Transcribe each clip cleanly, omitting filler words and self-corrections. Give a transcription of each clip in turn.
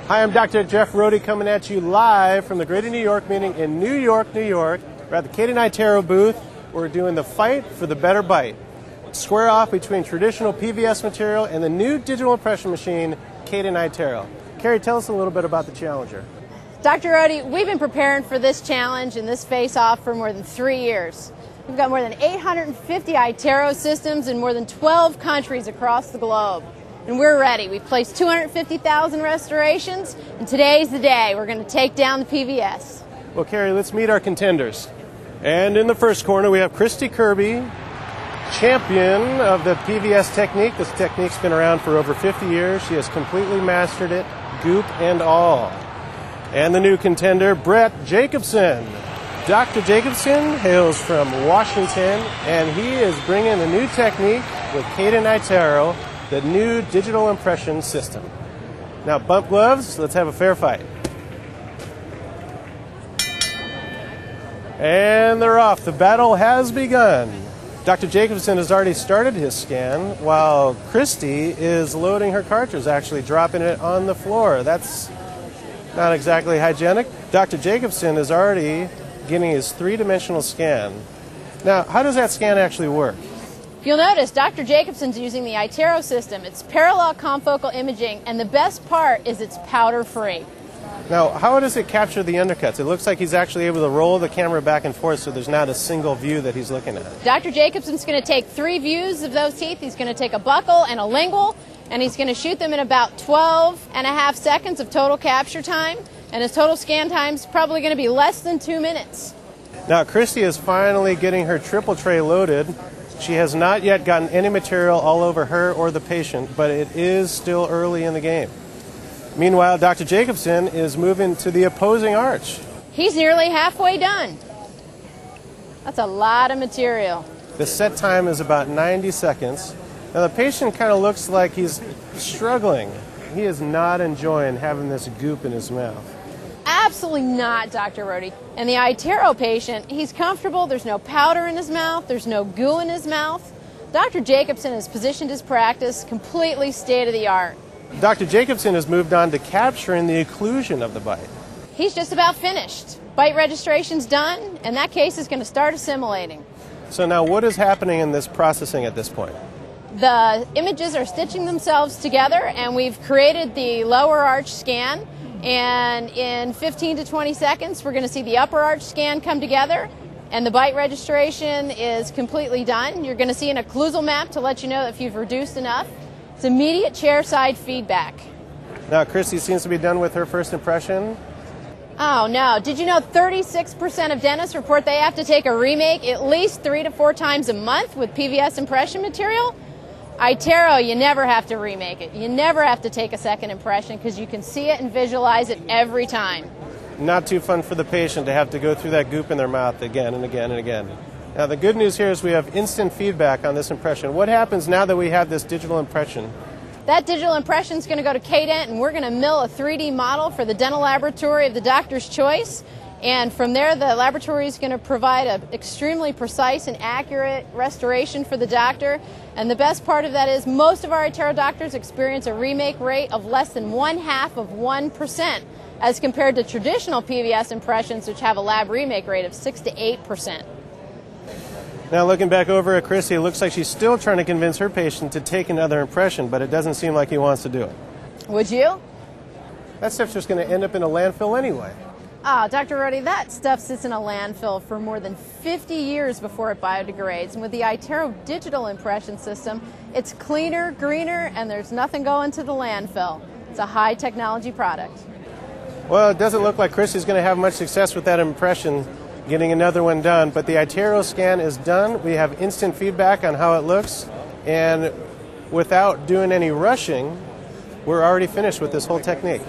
Hi, I'm Dr. Jeff Rohde coming at you live from the Greater New York meeting in New York, New York. We're at the iTero booth. We're doing the fight for the better bite. Square off between traditional PVS material and the new digital impression machine, iTero. Carrie, tell us a little bit about the challenger. Dr. Rohde, we've been preparing for this challenge and this face-off for more than 3 years. We've got more than 850 iTero systems in more than 12 countries across the globe. And we're ready. We've placed 250,000 restorations, and today's the day. We're going to take down the PVS. Well, Carrie, let's meet our contenders. And in the first corner, we have Kristi Kirby, champion of the PVS technique. This technique's been around for over 50 years. She has completely mastered it, goop and all. And the new contender, Bret Jacobsen. Dr. Jacobsen hails from Washington, and he is bringing a new technique with iTero, the new digital impression system. Now, bump gloves, let's have a fair fight. And they're off. The battle has begun. Dr. Jacobsen has already started his scan, while Kristi is loading her cartridge, actually dropping it on the floor. That's not exactly hygienic. Dr. Jacobsen is already getting his three-dimensional scan. Now, how does that scan actually work? You'll notice Dr. Jacobsen's using the iTero system. It's parallel confocal imaging, and the best part is it's powder-free. Now, how does it capture the undercuts? It looks like he's actually able to roll the camera back and forth so there's not a single view that he's looking at. Dr. Jacobsen's going to take 3 views of those teeth. He's going to take a buccal and a lingual, and he's going to shoot them in about 12.5 seconds of total capture time, and his total scan time is probably going to be less than 2 minutes. Now, Kristi is finally getting her triple tray loaded. She has not yet gotten any material all over her or the patient, but it is still early in the game. Meanwhile, Dr. Jacobsen is moving to the opposing arch. He's nearly halfway done. That's a lot of material. The set time is about 90 seconds. Now, the patient kind of looks like he's struggling. He is not enjoying having this goop in his mouth. Absolutely not, Dr. Rohde. And the iTero patient, he's comfortable. There's no powder in his mouth. There's no goo in his mouth. Dr. Jacobsen has positioned his practice completely state-of-the-art. Dr. Jacobsen has moved on to capturing the occlusion of the bite. He's just about finished. Bite registration's done, and that case is going to start assimilating. So now what is happening in this processing at this point? The images are stitching themselves together, and we've created the lower arch scan. And in 15 to 20 seconds, we're going to see the upper arch scan come together, and the bite registration is completely done. You're going to see an occlusal map to let you know if you've reduced enough. It's immediate chair-side feedback. Now, Kristi seems to be done with her first impression. Oh, no. Did you know 36% of dentists report they have to take a remake at least 3 to 4 times a month with PVS impression material? iTero, you never have to remake it. You never have to take a second impression because you can see it and visualize it every time. Not too fun for the patient to have to go through that goop in their mouth again and again and again. Now, the good news here is we have instant feedback on this impression. What happens now that we have this digital impression? That digital impression is going to go to K-Dent, and we're going to mill a 3D model for the dental laboratory of the doctor's choice. And from there, the laboratory is going to provide an extremely precise and accurate restoration for the doctor. And the best part of that is most of our iTero doctors experience a remake rate of less than 0.5%, as compared to traditional PVS impressions, which have a lab remake rate of 6 to 8%. Now, looking back over at Kristi, it looks like she's still trying to convince her patient to take another impression, but it doesn't seem like he wants to do it. Would you? That stuff's just going to end up in a landfill anyway. Ah, Dr. Rohde, that stuff sits in a landfill for more than 50 years before it biodegrades. And with the iTero digital impression system, it's cleaner, greener, and there's nothing going to the landfill. It's a high technology product. Well, it doesn't look like Kristi's going to have much success with that impression, getting another one done. But the iTero scan is done. We have instant feedback on how it looks. And without doing any rushing, we're already finished with this whole technique.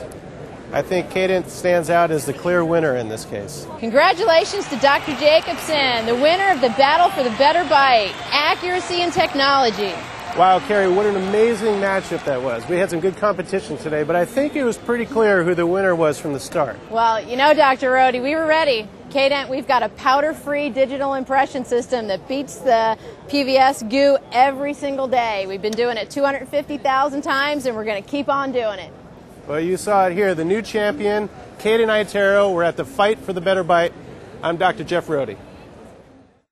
I think K-Dent stands out as the clear winner in this case. Congratulations to Dr. Jacobsen, the winner of the battle for the better bite, accuracy and technology. Wow, Carrie, what an amazing matchup that was. We had some good competition today, but I think it was pretty clear who the winner was from the start. Well, you know, Dr. Rohde, we were ready. K-Dent, we've got a powder-free digital impression system that beats the PVS goo every single day. We've been doing it 250,000 times, and we're going to keep on doing it. Well, you saw it here. The new champion, iTero. We're at the Fight for the Better Bite. I'm Dr. Jeff Rohde.